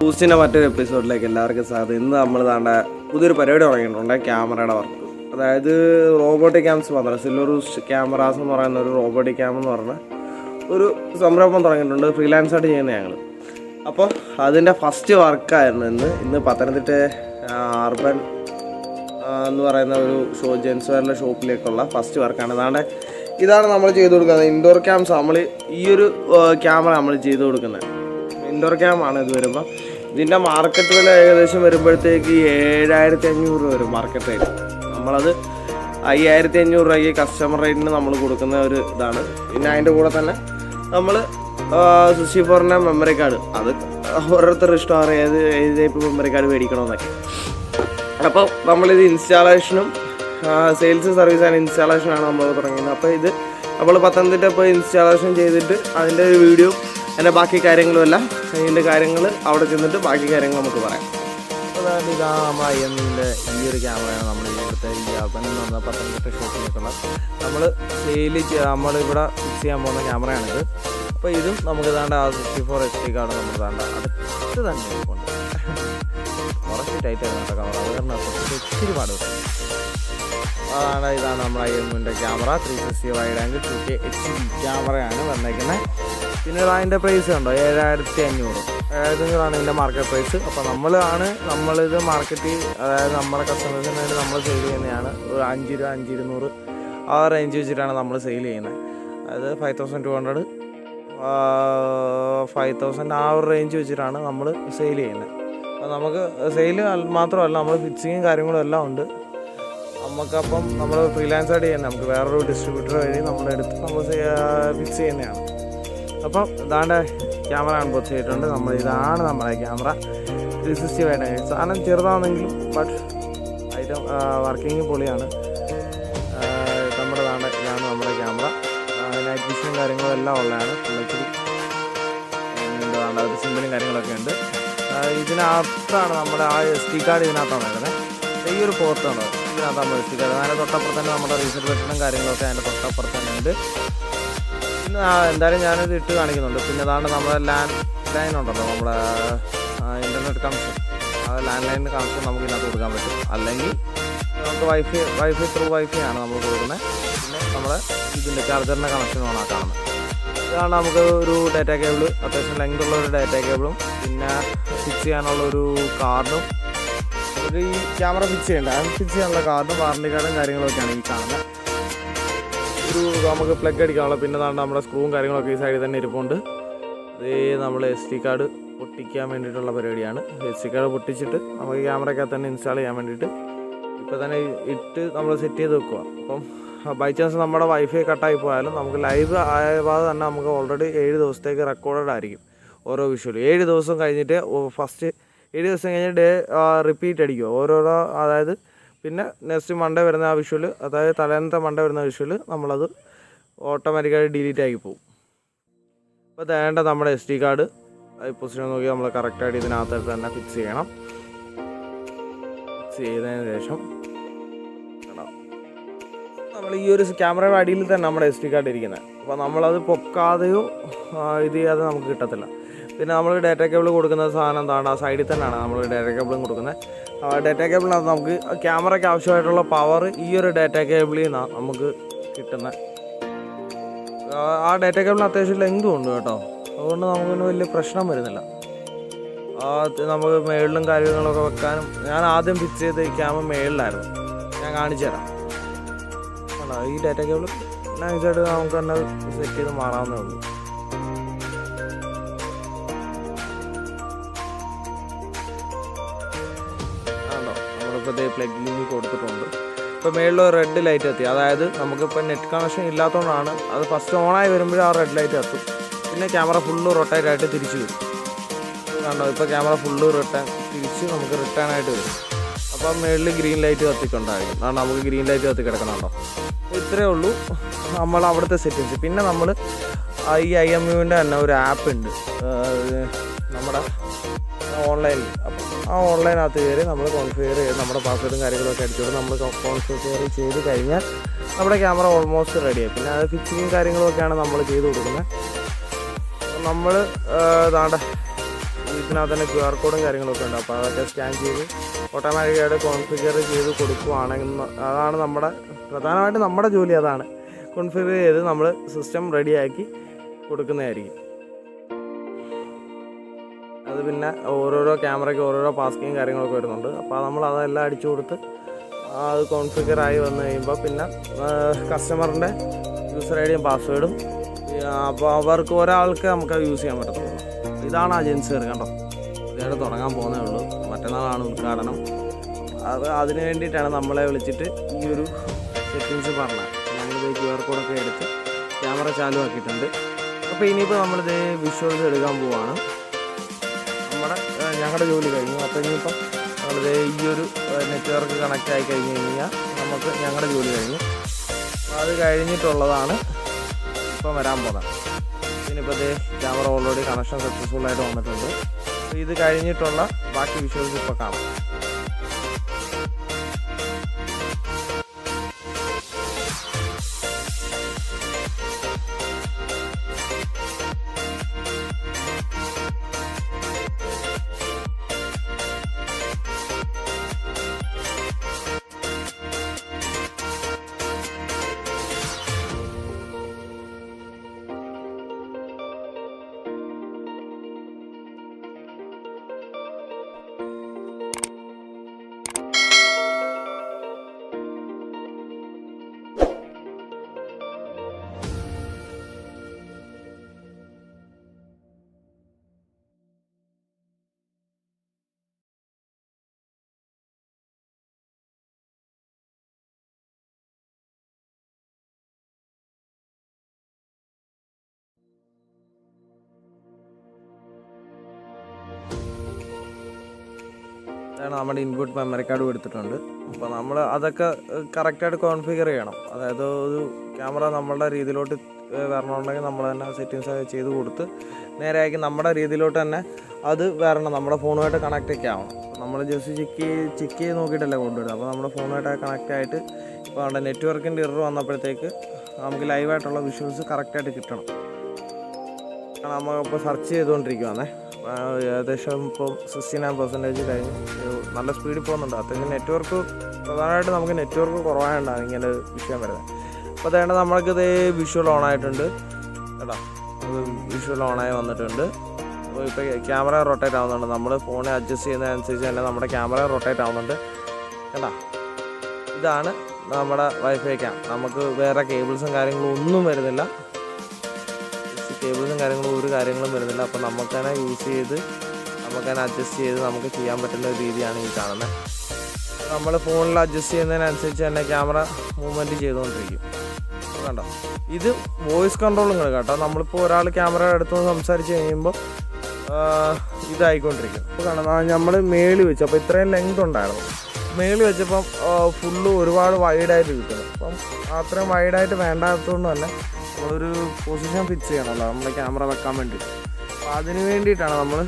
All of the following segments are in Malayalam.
ബൂസ്റ്റിൻ്റെ മറ്റൊരു എപ്പിസോഡിലേക്ക് എല്ലാവർക്കും സ്വാഗതം. ഇന്ന് നമ്മൾ താണ്ട പുതിയൊരു പരിപാടി തുടങ്ങിയിട്ടുണ്ട്, ക്യാമറയുടെ വർക്ക്. അതായത് റോബോട്ടിക് ക്യാംസ് മാത്രം, സിൽവർ ക്യാമറാസ് എന്ന് പറയുന്ന ഒരു റോബോട്ടിക് ക്യാം എന്ന് പറഞ്ഞ ഒരു സംരംഭം തുടങ്ങിയിട്ടുണ്ട്, ഫ്രീലാൻസായിട്ട് ചെയ്യുന്ന ഞങ്ങൾ. അപ്പോൾ അതിൻ്റെ ഫസ്റ്റ് വർക്കായിരുന്നു ഇന്ന് പത്തനംതിട്ട അർബൻ എന്ന് പറയുന്ന ഒരു ജെൻസ് വെയറിലെ ഷോപ്പിലേക്കുള്ള ഫസ്റ്റ് വർക്കാണ്. അതാണ്ട് ഇതാണ് നമ്മൾ ചെയ്ത് കൊടുക്കുന്നത്, ഇൻഡോർ ക്യാംസ്. നമ്മൾ ഈ ഒരു ക്യാമറ നമ്മൾ ചെയ്ത് കൊടുക്കുന്നത് ഇൻഡോർ ക്യാമാണ്. ഇത് വരുമ്പോൾ ഇതിൻ്റെ മാർക്കറ്റ് വില ഏകദേശം വരുമ്പോഴത്തേക്ക് 7500 രൂപ വരും മാർക്കറ്റ് റേറ്റ്. നമ്മളത് 5500 രൂപയ്ക്ക് കസ്റ്റമർ റേറ്റിന് നമ്മൾ കൊടുക്കുന്ന ഒരു ഇതാണ്. പിന്നെ അതിൻ്റെ കൂടെ തന്നെ നമ്മൾ 64ൻ്റെ മെമ്മറി കാർഡ്, അത് ഓരോരുത്തരുടെ ഇഷ്ടമാണ് ഏത് ടൈപ്പ് മെമ്മറി കാർഡ് മേടിക്കണമെന്നൊക്കെ. അപ്പോൾ നമ്മളിത് ഇൻസ്റ്റാളേഷനും സെയിൽസ് സർവീസ് ആൻഡ് ഇൻസ്റ്റാളേഷനാണ് നമ്മൾ തുടങ്ങിയത്. അപ്പോൾ ഇത് നമ്മൾ പത്തനംതിട്ട ഇപ്പോൾ ഇൻസ്റ്റാളേഷൻ ചെയ്തിട്ട് അതിൻ്റെ ഒരു വീഡിയോ, അതിൻ്റെ ബാക്കി കാര്യങ്ങളും എല്ലാം, അതിൻ്റെ കാര്യങ്ങൾ അവിടെ ചെന്നിട്ട് ബാക്കി കാര്യങ്ങൾ നമുക്ക് പറയാം. അതായത് ഇതാണ് നമ്മൾ IMൻ്റെ ഈ ഒരു ക്യാമറയാണ് നമ്മൾ ഇവിടുത്തെ ഈ അർബൻ എന്ന് പറഞ്ഞ പത്തനംതിട്ട ഷോപ്പിലേക്കുള്ള നമ്മൾ നമ്മളിവിടെ ഫിക്സ് ചെയ്യാൻ പോകുന്ന ക്യാമറയാണിത്. അപ്പോൾ ഇതും നമുക്ക് താണ്ട ആ 64 SD കാർഡ് നമ്മൾ താണ്ട അടുത്ത് തന്നെ ഉണ്ട്. കുറച്ച് ടൈറ്റായിരുന്നു കേട്ടോ ക്യാമറ, അത് കാരണം ഒത്തിരി പാട് കിട്ടും. ഇതാണ് നമ്മൾ IMൻ്റെ camera, 360 wide angle 2K HD ക്യാമറയാണ് വന്നേക്കുന്നത്. പിന്നെ അതിൻ്റെ പ്രൈസ് ഉണ്ടോ 7500 ഇതിൻ്റെ മാർക്കറ്റ് പ്രൈസ്. അപ്പോൾ നമ്മളിത് മാർക്കറ്റ്, അതായത് നമ്മുടെ കസ്റ്റമേഴ്സിന് വേണ്ടി നമ്മൾ സെയിൽ ചെയ്യുന്നതാണ്. ഒരു 5 രൂപ 5200 ആ റേഞ്ച് വെച്ചിട്ടാണ് നമ്മൾ സെയിൽ ചെയ്യുന്നത്. അതായത് 5200 5000 ആ ഒരു റേഞ്ച് വെച്ചിട്ടാണ് നമ്മൾ സെയിൽ ചെയ്യുന്നത്. അപ്പോൾ നമുക്ക് സെയിൽ മാത്രമല്ല, നമ്മൾ ഫിക്സിങ്ങും കാര്യങ്ങളും എല്ലാം ഉണ്ട് നമുക്കപ്പം. നമ്മൾ ഫ്രീലാൻസായിട്ട് ചെയ്യുന്നത്, നമുക്ക് വേറൊരു ഡിസ്ട്രിബ്യൂട്ടർ വഴി നമ്മളെടുത്ത് നമ്മൾ ഫിക്സ് ചെയ്യുന്നതാണ്. അപ്പം ഇതാണ്ട് ക്യാമറ അൺബോക്സ് ചെയ്തിട്ടുണ്ട്. ഇതാണ് നമ്മുടെ ക്യാമറ, 360 വൈഡ് ആംഗിൾ. സാധനം ചെറുതാണെങ്കിലും ബട്ട് ഐറ്റം വർക്കിംഗ് പൊളിയാണ്. ഇതാണ് നമ്മുടെ ക്യാമറ. നൈറ്റ് വിഷനും കാര്യങ്ങളും എല്ലാം ഉള്ളതാണ്. ഇച്ചിരി എന്താണ് ഒരു സിമ്പിളും കാര്യങ്ങളൊക്കെ ഉണ്ട്. ഇതിനകത്താണ് നമ്മുടെ ആ SD കാർഡ് ഇതിനകത്താണ് വരുന്നത്. ഈ ഒരു പോർട്ടാണ് ഇതിനകത്ത് നമ്മൾ SD കാർഡ്. അതിൻ്റെ തൊട്ടപ്പുറത്ത് തന്നെ നമ്മുടെ റീസെറ്റ് ബട്ടണും കാര്യങ്ങളൊക്കെ അതിൻ്റെ തൊട്ടപ്പുറത്ത് തന്നെ ഉണ്ട്. പിന്നെ എന്തായാലും ഞാനിത് ഇട്ട് കാണിക്കുന്നുണ്ട്. പിന്നെ അതാണ് നമ്മുടെ ലാൻഡ് ലൈൻ ഉണ്ടല്ലോ, നമ്മുടെ ഇൻ്റർനെറ്റ് കണക്ഷൻ, ആ ലാൻഡ് ലൈനിൻ്റെ കണക്ഷൻ നമുക്ക് ഇതിനകത്ത് കൊടുക്കാൻ പറ്റും. അല്ലെങ്കിൽ നമുക്ക് വൈഫൈ ത്രൂ വൈഫൈ ആണ് നമ്മൾ കൊടുക്കുന്നത്. പിന്നെ നമ്മുടെ ഇതിൻ്റെ ചാർജറിൻ്റെ കണക്ഷനുമാണ് ആ കാണുന്നത്. ഇതാണ് നമുക്ക് ഒരു ഡാറ്റ കേബിൾ, അത്യാവശ്യം ലെങ്ത് ഉള്ള ഒരു ഡാറ്റ കേബിളും, പിന്നെ ഫിക്സ് ചെയ്യാനുള്ളൊരു കാർഡും, ഒരു ഈ ക്യാമറ ഫിക്സ് ചെയ്യാനുള്ള കാർഡും വാറണ്ടി കാർഡും കാര്യങ്ങളൊക്കെയാണ് ഈ കാണുന്നത്. ഒരു നമുക്ക് പ്ലഗ് അടിക്കാനുള്ള, പിന്നെ നമ്മുടെ സ്ക്രൂവും കാര്യങ്ങളൊക്കെ ഈ സൈഡിൽ തന്നെ ഇരിപ്പുണ്ട്. അതേ നമ്മൾ SD കാർഡ് പൊട്ടിക്കാൻ വേണ്ടിയിട്ടുള്ള പരിപാടിയാണ്. SD കാർഡ് പൊട്ടിച്ചിട്ട് നമുക്ക് ക്യാമറയ്ക്കകത്ത് തന്നെ ഇൻസ്റ്റാൾ ചെയ്യാൻ വേണ്ടിയിട്ട് ഇപ്പോൾ തന്നെ ഇട്ട് നമ്മൾ സെറ്റ് ചെയ്ത് വെക്കുക. അപ്പം ബൈ ചാൻസ് നമ്മുടെ വൈഫൈ കട്ടായി പോയാലും നമുക്ക് ലൈവ് ആയപാട് തന്നെ നമുക്ക് ഓൾറെഡി 7 ദിവസത്തേക്ക് റെക്കോർഡഡ് ആയിരിക്കും ഓരോ വിഷ്വലും. 7 ദിവസം കഴിഞ്ഞിട്ട് ഫസ്റ്റ് 7 ദിവസം കഴിഞ്ഞിട്ട് റിപ്പീറ്റ് അടിക്കുക ഓരോരോ. അതായത് പിന്നെ നെക്സ്റ്റ് മൺഡേ വരുന്ന ആ വിഷ്വൽ, അതായത് തലേന്നത്തെ മൺഡേ വരുന്ന വിഷ്വൽ നമ്മളത് ഓട്ടോമാറ്റിക്കായി ഡിലീറ്റ് ആക്കി പോകും. അപ്പോൾ വേണ്ട നമ്മുടെ SD കാർഡ് പൊസിഷൻ നോക്കി നമ്മൾ കറക്റ്റായിട്ട് ഇതിനകത്തായിട്ട് തന്നെ ഫിക്സ് ചെയ്യണം. ഫിക്സ് ചെയ്തതിന് ശേഷം നമ്മൾ ഈ ഒരു ക്യാമറയുടെ അടിയിൽ തന്നെ നമ്മുടെ SD കാർഡ് ഇരിക്കുന്നത്. അപ്പോൾ നമ്മളത് പൊക്കാതെയോ ഇത് ചെയ്യാതെ നമുക്ക് കിട്ടത്തില്ല. പിന്നെ നമ്മൾ ഡാറ്റ കേബിൾ കൊടുക്കുന്ന സാധനം എന്താണ്, ആ സൈഡിൽ തന്നെയാണ് നമ്മൾ ഡാറ്റ കേബിളും കൊടുക്കുന്നത്. ഡാറ്റ കേബിളിനകത്ത് നമുക്ക് ക്യാമറയ്ക്ക് ആവശ്യമായിട്ടുള്ള പവർ ഈ ഒരു ഡാറ്റ കേബിളിൽ നിന്നാണ് നമുക്ക് കിട്ടുന്നത്. ആ ഡാറ്റ കേബിളിന് അത്യാവശ്യം ലെങ്തും ഉണ്ട് കേട്ടോ, അതുകൊണ്ട് നമുക്കൊന്നും വലിയ പ്രശ്നം വരുന്നില്ല. നമുക്ക് മേളിലും കാര്യങ്ങളൊക്കെ വെക്കാനും. ഞാൻ ആദ്യം ഫിക്സ് ചെയ്ത് ഈ ക്യാമറ മേളിലായിരുന്നു, ഞാൻ കാണിച്ചു തരാം. ഈ ഡാറ്റ കേബിൾ നൈസായിട്ട് നമുക്ക് തന്നെ സെറ്റ് ചെയ്ത് മാറാവുന്നേ ഉള്ളൂ. പ്ലഗ് ലിങ്ക് കൊടുത്തിട്ടുണ്ട്. ഇപ്പോൾ മേളിൽ റെഡ് ലൈറ്റ് എത്തി, അതായത് നമുക്കിപ്പോൾ നെറ്റ് കണക്ഷൻ ഇല്ലാത്തതുകൊണ്ടാണ് അത് ഫസ്റ്റ് ഓണായി വരുമ്പോഴും ആ റെഡ് ലൈറ്റ് എത്തും. പിന്നെ ക്യാമറ ഫുള്ള് റൊട്ടേറ്റ് ആയിട്ട് തിരിച്ച് വരും. കണ്ടോ, ഇപ്പോൾ ക്യാമറ ഫുള്ള് തിരിച്ച് നമുക്ക് റിട്ടേൺ ആയിട്ട് വരും. അപ്പോൾ മേളിൽ ഗ്രീൻ ലൈറ്റ് കത്തിക്കൊണ്ടായിരിക്കും. കാരണം നമുക്ക് ഗ്രീൻ ലൈറ്റ് കത്തി കിടക്കണുണ്ടോ. ഇത്രയേ ഉള്ളൂ നമ്മൾ അവിടുത്തെ സെറ്റിങ്സ്. പിന്നെ നമ്മൾ ഈ IMUവിൻ്റെ തന്നെ ഒരു ആപ്പ് ഉണ്ട് നമ്മുടെ ഓൺലൈനിൽ. അപ്പം ആ ഓൺലൈനകത്ത് കയറി നമ്മൾ കോൺഫിഗർ ചെയ്ത് നമ്മുടെ പാസ്വേഡും കാര്യങ്ങളൊക്കെ അടിച്ചുകൊണ്ട് നമ്മൾ കോൺഫിഗർ ചെയ്ത് കഴിഞ്ഞാൽ നമ്മുടെ ക്യാമറ ഓൾമോസ്റ്റ് റെഡിയായി. പിന്നെ അത് ഫിക്സിങ്ങും കാര്യങ്ങളൊക്കെയാണ് നമ്മൾ ചെയ്ത് കൊടുക്കുന്നത്. നമ്മൾ ഇതിനകത്ത് തന്നെ QR കോഡും കാര്യങ്ങളൊക്കെ ഉണ്ട്. അപ്പോൾ അതൊക്കെ സ്കാൻ ചെയ്ത് ഓട്ടോമാറ്റിക്കായിട്ട് കോൺഫിഗർ ചെയ്ത് കൊടുക്കുവാണെങ്കിൽ അതാണ് പ്രധാനമായിട്ടും നമ്മുടെ ജോലി അതാണ്. കോൺഫിഗർ ചെയ്ത് നമ്മൾ സിസ്റ്റം റെഡിയാക്കി കൊടുക്കുന്നതായിരിക്കും. അത് പിന്നെ ഓരോരോ ക്യാമറയ്ക്ക് ഓരോരോ പാസ്കിങ് കാര്യങ്ങളൊക്കെ വരുന്നുണ്ട്. അപ്പോൾ നമ്മൾ അതെല്ലാം അടിച്ചു കൊടുത്ത് അത് കോൺഫിഗറായി വന്നു കഴിയുമ്പോൾ പിന്നെ കസ്റ്റമറിൻ്റെ യൂസർ ഐ ഡിയും പാസ്വേഡും, അപ്പോൾ അവർക്ക് ഒരാൾക്ക് നമുക്ക് യൂസ് ചെയ്യാൻ പറ്റത്തുള്ളൂ. ഇതാണ് ആ ജെൻസർ കണ്ടോ, ഇതേടെ തുടങ്ങാൻ പോകുന്നേ ഉള്ളൂ. മറ്റന്നാളാണ് ഉദ്ഘാടനം. അതിന് വേണ്ടിയിട്ടാണ് നമ്മളെ വിളിച്ചിട്ട് ഈ ഒരു സെറ്റിങ്സ് പറഞ്ഞത്. നമ്മളിത് QR കോഡൊക്കെ എടുത്ത് ക്യാമറ ചാലു ആക്കിയിട്ടുണ്ട്. അപ്പോൾ ഇനിയിപ്പോൾ നമ്മളിത് വിഷ്വൽസ് എടുക്കാൻ പോവുകയാണ്. ഞങ്ങളുടെ ജോലി കഴിഞ്ഞു. അപ്പോൾ ഇനിയിപ്പം നമ്മളിത് ഈ ഒരു നെറ്റ്വർക്ക് കണക്റ്റ് ആയി കഴിഞ്ഞ് കഴിഞ്ഞാൽ നമുക്ക് ഞങ്ങളുടെ ജോലി കഴിഞ്ഞു. അത് കഴിഞ്ഞിട്ടുള്ളതാണ് ഇപ്പം വരാൻ പോകുന്നത്. ഇനിയിപ്പോൾ ഇത് ക്യാമറ ഓൾറെഡി കണക്ഷൻ സക്സസ്ഫുള്ളായിട്ട് വന്നിട്ടുണ്ട്. അപ്പോൾ ഇത് കഴിഞ്ഞിട്ടുള്ള ബാക്കി വിഷ്വൽസ് ഇപ്പോൾ കാണാം. അതാണ് നമ്മുടെ ഇൻപുട്ട് മെമ്മറി കാർഡ് എടുത്തിട്ടുണ്ട്. അപ്പോൾ നമ്മൾ അതൊക്കെ കറക്റ്റായിട്ട് കോൺഫിഗർ ചെയ്യണം. അതായത് ഒരു ക്യാമറ നമ്മളുടെ രീതിയിലോട്ട് വരണമെന്നുണ്ടെങ്കിൽ നമ്മൾ തന്നെ സെറ്റിങ്സ് ചെയ്ത് കൊടുത്ത് നേരെയാക്കി നമ്മുടെ രീതിയിലോട്ട് തന്നെ അത് വരണം. നമ്മുടെ ഫോണുമായിട്ട് കണക്റ്റ് ഒക്കെ ആവണം. നമ്മൾ ജസ്റ്റ് ചെക്ക് ചെയ്ത് നോക്കിയിട്ടല്ലേ കൊണ്ടുവരുന്നത്. അപ്പോൾ നമ്മുടെ ഫോണുമായിട്ട് കണക്റ്റ് ആയിട്ട് ഇപ്പോൾ നമ്മുടെ നെറ്റ്വർക്കിൻ്റെ എറർ വന്നപ്പോഴത്തേക്ക് നമുക്ക് ലൈവായിട്ടുള്ള വിഷ്വൽസ് കറക്റ്റായിട്ട് കിട്ടണം. നമ്മളിപ്പോൾ സെർച്ച് ചെയ്തുകൊണ്ടിരിക്കുകയാണേ. ഏകദേശം ഇപ്പോൾ 69% കഴിഞ്ഞ് നല്ല സ്പീഡിൽ പോകുന്നുണ്ട്. അത്രയും നെറ്റ്വർക്ക് പ്രധാനമായിട്ട് നമുക്ക് നെറ്റ്വർക്ക് കുറവായതുകൊണ്ടാണ് ഇങ്ങനെ വിഷയം വരുന്നത്. അപ്പോൾ അതേണ്ട നമ്മൾക്കിത് വിഷ്വൽ ഓണായിട്ടുണ്ട് കേട്ടോ. വിഷ്വൽ ഓണായി വന്നിട്ടുണ്ട്. അപ്പോൾ ഇപ്പോൾ ക്യാമറ റൊട്ടേറ്റ് ആവുന്നുണ്ട്. നമ്മൾ ഫോണിൽ അഡ്ജസ്റ്റ് ചെയ്യുന്നതനുസരിച്ച് തന്നെ നമ്മുടെ ക്യാമറ റൊട്ടേറ്റ് ആവുന്നുണ്ട് കേട്ടോ. ഇതാണ് നമ്മുടെ വൈഫൈ ക്യാം. നമുക്ക് വേറെ കേബിൾസും കാര്യങ്ങളും ഒന്നും വരുന്നില്ല. കേബിൾസും കാര്യങ്ങളും ഒരു കാര്യങ്ങളും വരുന്നില്ല. അപ്പോൾ നമുക്ക് തന്നെ യൂസ് ചെയ്ത് നമുക്ക് തന്നെ അഡ്ജസ്റ്റ് ചെയ്ത് നമുക്ക് ചെയ്യാൻ പറ്റുന്ന ഒരു രീതിയാണ് ഈ കാണുന്നത്. നമ്മൾ ഫോണിൽ അഡ്ജസ്റ്റ് ചെയ്യുന്നതിനനുസരിച്ച് തന്നെ ക്യാമറ മൂവ്മെൻറ്റ് ചെയ്തുകൊണ്ടിരിക്കും. കണ്ടോ, ഇത് വോയിസ് കൺട്രോളും കേട്ടോ. നമ്മളിപ്പോൾ ഒരാൾ ക്യാമറ എടുത്ത് സംസാരിച്ച് കഴിയുമ്പോൾ ഇതായിക്കൊണ്ടിരിക്കും. അപ്പോൾ കാണാം നമ്മൾ മേളിൽ വെച്ച്, അപ്പോൾ ഇത്രയും ലെങ്ത് ഉണ്ടായിരുന്നു. മേളിൽ വെച്ചപ്പം ഫുള്ള് ഒരുപാട് വൈഡായിട്ട് കിട്ടുന്നു. അപ്പം അത്രയും വൈഡായിട്ട് വേണ്ടാത്തതുകൊണ്ട് തന്നെ നമ്മളൊരു പൊസിഷൻ ഫിക്സ് ചെയ്യണമല്ലോ നമ്മുടെ ക്യാമറ വെക്കാൻ വേണ്ടിയിട്ട്. അപ്പോൾ അതിന് വേണ്ടിയിട്ടാണ് നമ്മൾ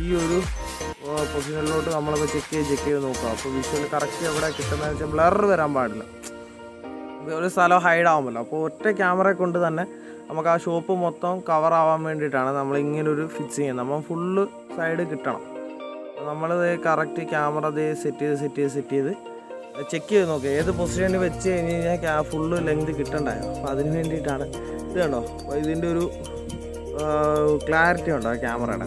ഈ ഒരു പൊസിഷനിലോട്ട് നമ്മളിപ്പോൾ ചെക്ക് ചെയ്ത് നോക്കുക. അപ്പോൾ വിഷ്വൽ കറക്റ്റ് എവിടെ കിട്ടുന്നതെന്ന് വെച്ചാൽ ബ്ലർ വരാൻ പാടില്ല. ഒരു സ്ഥലം ഹൈഡ് ആവുമല്ലോ. അപ്പോൾ ഒറ്റ ക്യാമറ കൊണ്ട് തന്നെ നമുക്ക് ആ ഷോപ്പ് മൊത്തം കവർ ആവാൻ വേണ്ടിയിട്ടാണ് നമ്മൾ ഇങ്ങനൊരു ഫിക്സ് ചെയ്യുന്നത്. നമ്മൾ ഫുള്ള് സൈഡ് കിട്ടണം. നമ്മളിത് കറക്റ്റ് ക്യാമറ സെറ്റ് ചെയ്ത് ചെക്ക് ചെയ്ത് നോക്കുക. ഏത് പൊസിഷനിൽ വെച്ച് കഴിഞ്ഞ് കഴിഞ്ഞാൽ ഫുള്ള് ലെങ്ത് കിട്ടണ്ടായോ. അപ്പോൾ അതിന് വേണ്ടിയിട്ടാണ് ഇത് കണ്ടോ. അപ്പോൾ ഇതിൻ്റെ ഒരു ക്ലാരിറ്റി ഉണ്ടോ ക്യാമറയുടെ.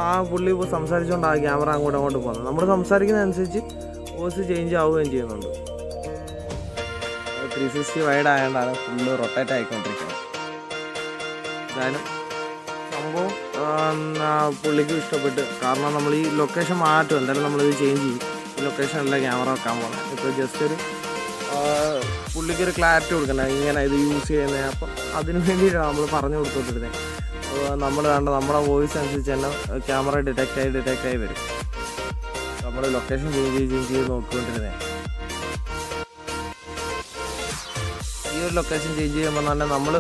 ആ പുള്ളി ഇപ്പോൾ സംസാരിച്ചുകൊണ്ട് ആ ക്യാമറ അങ്ങോട്ട് പോകുന്നത്. നമ്മൾ സംസാരിക്കുന്നതനുസരിച്ച് വോയിസ് ചേഞ്ച് ആവുകയും ചെയ്യുന്നുണ്ട്. 360 വൈഡ് ആയതുകൊണ്ടാണ് ഫുള്ള് റൊട്ടേറ്റ് ആയിക്കൊണ്ടിരിക്കുന്നത്. എന്തായാലും സംഭവം പുള്ളിക്കും ഇഷ്ടപ്പെട്ട്. കാരണം നമ്മൾ ഈ ലൊക്കേഷൻ മാറ്റും, എന്തായാലും നമ്മളിത് ചേഞ്ച് ചെയ്യും. ഈ ലൊക്കേഷനല്ല ക്യാമറ വെക്കാൻ പോകുന്നത്. ഇപ്പോൾ ജസ്റ്റ് ഒരു പുള്ളിക്കൊരു ക്ലാരിറ്റി കൊടുക്കണം ഇങ്ങനെ ഇത് യൂസ് ചെയ്യുന്നത്. അപ്പം അതിന് വേണ്ടിയിട്ടാണ് നമ്മൾ പറഞ്ഞു കൊടുത്തുകൊണ്ടിരുന്നത്. നമ്മൾ നമ്മുടെ വോയിസ് അനുസരിച്ച് തന്നെ ക്യാമറ ഡിറ്റക്റ്റ് ആയി വരും. നമ്മൾ ലൊക്കേഷൻ ചേഞ്ച് ചെയ്ത് നോക്കിക്കൊണ്ടിരുന്നത്. ഈ ഒരു ലൊക്കേഷൻ ചേഞ്ച് ചെയ്യുമ്പോൾ തന്നെ നമ്മൾ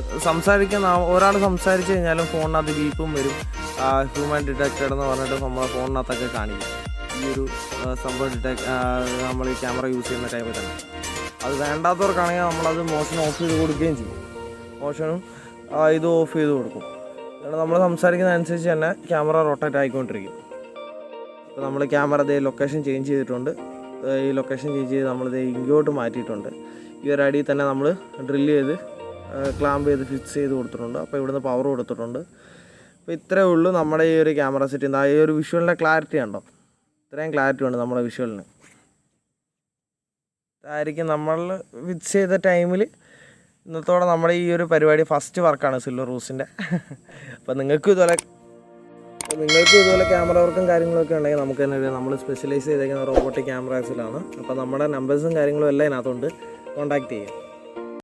ഒരാൾ സംസാരിച്ച് കഴിഞ്ഞാലും ഫോണിനകത്ത് ബീപ്പും വരും. ഹ്യൂമൻ ഡിറ്റക്റ്റഡ് എന്ന് പറഞ്ഞിട്ട് നമ്മളെ ഫോണിനകത്തൊക്കെ കാണിക്കും. ഈ ഒരു സംഭവം നമ്മൾ ഈ ക്യാമറ യൂസ് ചെയ്യുന്ന ടൈമിൽ തന്നെ അത് വേണ്ടാത്തവർക്കാണെങ്കിൽ നമ്മളത് മോഷൻ ഓഫ് ചെയ്ത് കൊടുക്കുകയും ചെയ്യും. മോഷനും ഇത് ഓഫ് ചെയ്ത് കൊടുക്കും. നമ്മൾ സംസാരിക്കുന്നതനുസരിച്ച് തന്നെ ക്യാമറ റൊട്ടേറ്റ് ആയിക്കൊണ്ടിരിക്കും. അപ്പോൾ നമ്മൾ ക്യാമറ അതേ ലൊക്കേഷൻ ചേഞ്ച് ചെയ്തിട്ടുണ്ട്. ഈ ലൊക്കേഷൻ ചേഞ്ച് ചെയ്ത് നമ്മളിത് ഇങ്ങോട്ട് മാറ്റിയിട്ടുണ്ട്. ഈ ഒരു അടിയിൽ തന്നെ നമ്മൾ ഡ്രില്ല് ചെയ്ത് ക്ലാമ്പ് ചെയ്ത് ഫിക്സ് ചെയ്ത് കൊടുത്തിട്ടുണ്ട്. അപ്പോൾ ഇവിടുന്ന് പവർ കൊടുത്തിട്ടുണ്ട്. അപ്പോൾ ഇത്രയേ ഉള്ളൂ നമ്മുടെ ഈ ഒരു ക്യാമറ സെറ്റ്. ഈ ഒരു വിഷ്വലിൻ്റെ ക്ലാരിറ്റി ഉണ്ടോ, ഇത്രയും ക്ലാരിറ്റി ഉണ്ട് നമ്മുടെ വിഷ്വലിന്. ഇതായിരിക്കും നമ്മൾ ഫിക്സ് ചെയ്ത ടൈമിൽ ഇന്നത്തോടെ നമ്മുടെ ഈ ഒരു പരിപാടി ഫസ്റ്റ് വർക്കാണ് സിൽവർ റൂസിൻ്റെ. അപ്പോൾ നിങ്ങൾക്കും ഇതുപോലെ ക്യാമറ വർക്കും കാര്യങ്ങളൊക്കെ ഉണ്ടെങ്കിൽ നമുക്ക് തന്നെ നമ്മൾ സ്പെഷ്യലൈസ് ചെയ്തേക്കുന്ന റോബോട്ടിക് ക്യാമറാസിലാണ്. അപ്പോൾ നമ്മുടെ നമ്പേഴ്സും കാര്യങ്ങളും എല്ലാം ഇതിനകത്തുണ്ട്, കോൺടാക്റ്റ് ചെയ്യാം.